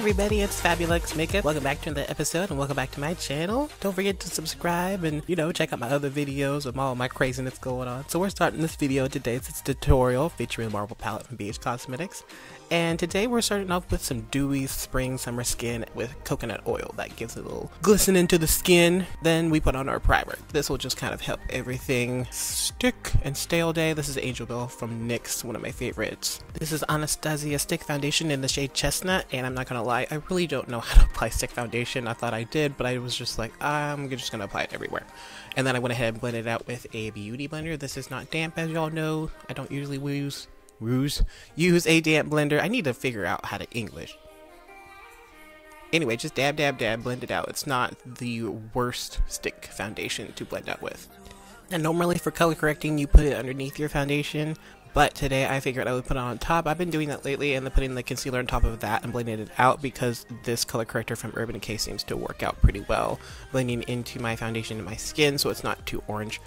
everybody, it's FabuLex Makeup. Welcome back to the episode and welcome back to my channel. Don't forget to subscribe and, check out my other videos of all my craziness going on. So we're starting this video today. It's a tutorial featuring a marble palette from NYX Cosmetics. And today we're starting off with some dewy spring summer skin with coconut oil that gives a little glistening to the skin. Then we put on our primer. This will just kind of help everything stick and stay all day. This is Angel Bell from NYX, one of my favorites. This is Anastasia Stick Foundation in the shade Chestnut, and I'm not gonna lie, I really don't know how to apply stick foundation. I thought I did, but I was just like, I'm just gonna apply it everywhere. And then I went ahead and blended it out with a beauty blender. This is not damp, as y'all know. I don't usually use a damp blender. I need to figure out how to English. Anyway, just dab, dab, dab, blend it out. It's not the worst stick foundation to blend out with. And normally for color correcting, you put it underneath your foundation, but today I figured I would put it on top. I've been doing that lately, and then putting the concealer on top of that and blending it out because this color corrector from Urban Decay seems to work out pretty well, blending into my foundation and my skin so it's not too orange.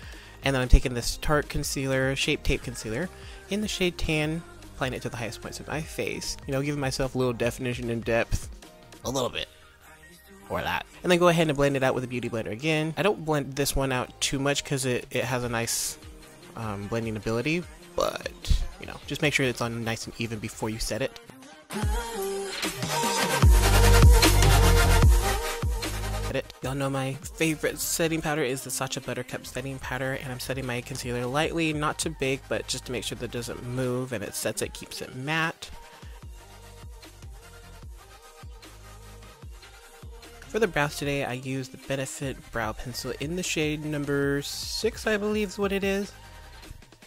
And then I'm taking this Tarte concealer, Shape Tape Concealer, in the shade Tan, applying it to the highest points of my face. Giving myself a little definition and depth. A little bit. Or that. And then go ahead and blend it out with a beauty blender again. I don't blend this one out too much because it has a nice blending ability, but, just make sure it's on nice and even before you set it. Y'all know my favorite setting powder is the Sacha Buttercup setting powder, and I'm setting my concealer lightly, not too big, but just to make sure that it doesn't move and it sets it, keeps it matte. For the brows today, I used the Benefit Brow Pencil in the shade number 6, I believe is what it is.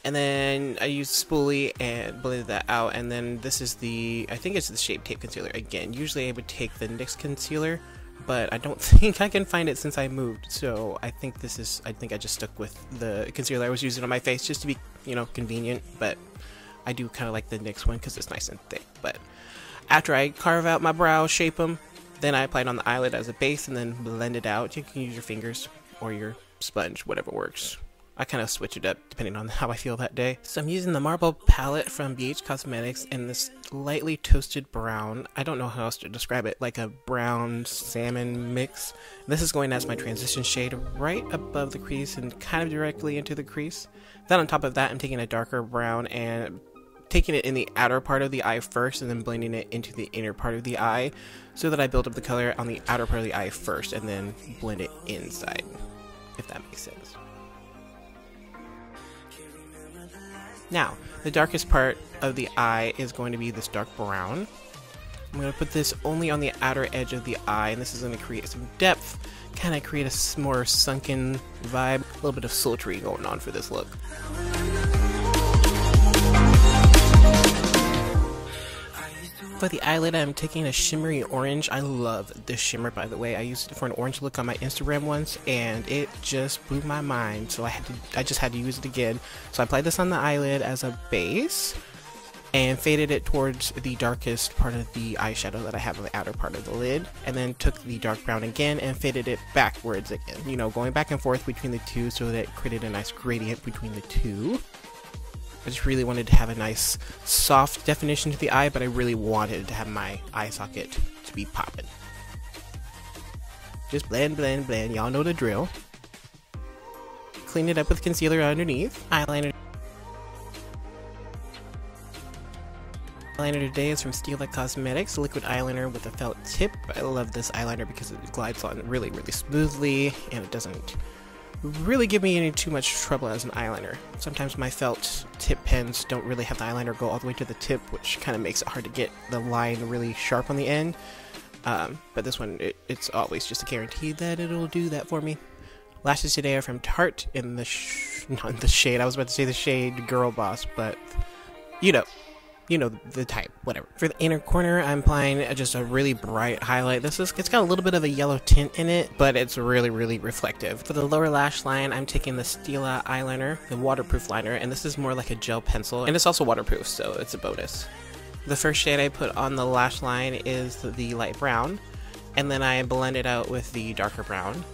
And then I used spoolie and blended that out, and then this is I think it's the Shape Tape Concealer again. Usually I would take the NYX concealer, but I don't think I can find it since I moved, so I think I just stuck with the concealer I was using on my face just to be, convenient, but I do kind of like the NYX one because it's nice and thick. But after I carve out my brows, shape them, then I apply it on the eyelid as a base and then blend it out. You can use your fingers or your sponge, whatever works. I kind of switch it up depending on how I feel that day. So I'm using the marble palette from NYX Cosmetics in this lightly toasted brown. I don't know how else to describe it, like a brown salmon mix. This is going as my transition shade right above the crease and kind of directly into the crease. Then on top of that, I'm taking a darker brown and taking it in the outer part of the eye first and then blending it into the inner part of the eye so that I build up the color on the outer part of the eye first and then blend it inside, if that makes sense. Now, the darkest part of the eye is going to be this dark brown. I'm going to put this only on the outer edge of the eye, and this is going to create some depth, kind of create a more sunken vibe, a little bit of sultry going on for this look. For the eyelid, I'm taking a shimmery orange. I love this shimmer, by the way. I used it for an orange look on my Instagram once, and it just blew my mind. So I just had to use it again. So I applied this on the eyelid as a base, and faded it towards the darkest part of the eyeshadow that I have on the outer part of the lid, and then took the dark brown again and faded it backwards again. Going back and forth between the two so that it created a nice gradient between the two. I just really wanted to have a nice soft definition to the eye, but I really wanted to have my eye socket to be popping. Just blend, blend, blend. Y'all know the drill. Clean it up with concealer underneath. Eyeliner today is from Stila Cosmetics, liquid eyeliner with a felt tip. I love this eyeliner because it glides on really, really smoothly, and it doesn't really give me too much trouble as an eyeliner. Sometimes my felt tip pens don't really have the eyeliner go all the way to the tip, which kind of makes it hard to get the line really sharp on the end. But this one, it's always just a guarantee that it'll do that for me. Lashes today are from Tarte in the not in the shade. I was about to say the shade Girl Boss, but the type, whatever. For the inner corner, I'm applying just a really bright highlight. It's got a little bit of a yellow tint in it, but it's really, really reflective. For the lower lash line, I'm taking the Stila eyeliner, the waterproof liner, and this is more like a gel pencil, and it's also waterproof, so it's a bonus. The first shade I put on the lash line is the light brown, and then I blend it out with the darker brown.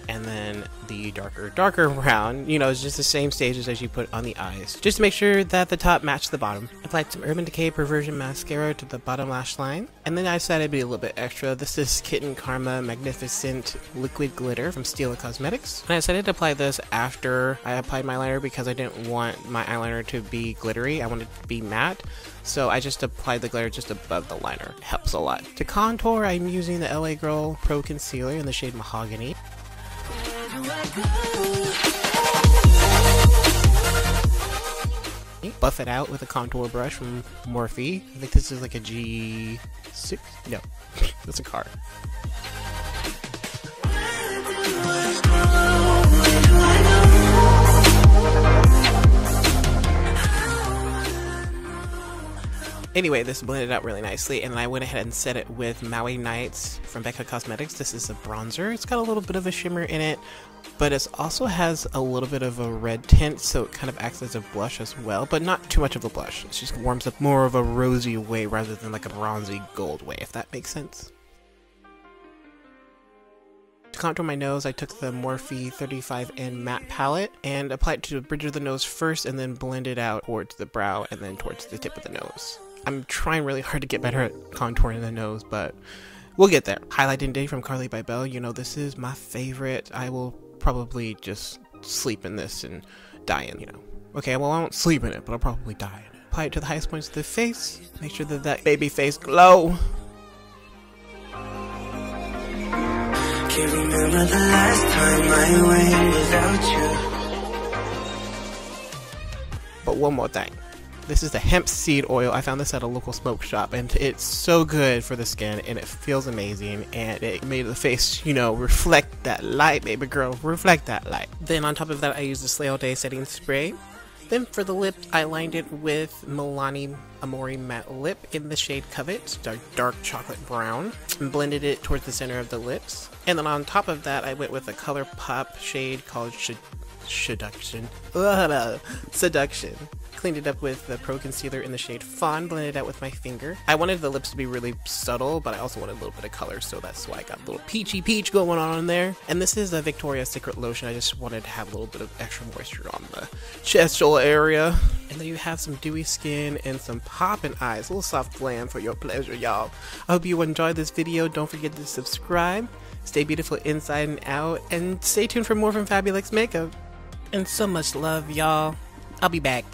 and then the darker brown. You know, it's just the same stages as you put on the eyes, just to make sure that the top matched the bottom. Applied some Urban Decay Perversion mascara to the bottom lash line, and then I decided to be a little bit extra. This is Kitten Karma Magnificent Liquid Glitter from Stila Cosmetics, and I decided to apply this after I applied my eyeliner because I didn't want my eyeliner to be glittery. I wanted it to be matte, so I just applied the glitter just above the liner. It helps a lot. To contour, I'm using the LA Girl Pro Concealer in the shade Mahogany. Buff it out with a contour brush from Morphe. I think this is like a G6? No, that's a car. Anyway, this blended out really nicely, and then I went ahead and set it with Maui Nights from Becca Cosmetics. This is a bronzer. It's got a little bit of a shimmer in it, but it also has a little bit of a red tint, so it kind of acts as a blush as well, but not too much of a blush. It just warms up more of a rosy way rather than like a bronzy gold way, if that makes sense. To contour my nose, I took the Morphe 35N matte palette and applied it to the bridge of the nose first, and then blended out towards the brow and then towards the tip of the nose. I'm trying really hard to get better at contouring the nose, but we'll get there. Highlighting Day from Carli Bybel. You know, this is my favorite. I will probably just sleep in this and die in, you know. Okay, well, I won't sleep in it, but I'll probably die in it. Apply it to the highest points of the face. Make sure that that baby face glow. Can't remember the last time I went without you. But one more thing. This is the hemp seed oil. I found this at a local smoke shop, and it's so good for the skin, and it feels amazing, and it made the face, you know, reflect that light, baby girl, reflect that light. Then on top of that, I used the Slay All Day setting spray. Then for the lips, I lined it with Milani Amore Matte Lip in the shade Covet, dark chocolate brown, and blended it towards the center of the lips. And then on top of that, I went with a Colourpop shade called Seduction. Seduction. Cleaned it up with the Pro Concealer in the shade Fawn, blended it out with my finger. I wanted the lips to be really subtle, but I also wanted a little bit of color, so that's why I got a little peachy peach going on in there. And this is a Victoria's Secret lotion. I just wanted to have a little bit of extra moisture on the chest shoulder area. And then you have some dewy skin and some poppin' eyes. A little soft glam for your pleasure, y'all. I hope you enjoyed this video. Don't forget to subscribe. Stay beautiful inside and out. And stay tuned for more from FabuLex Makeup. And so much love, y'all. I'll be back.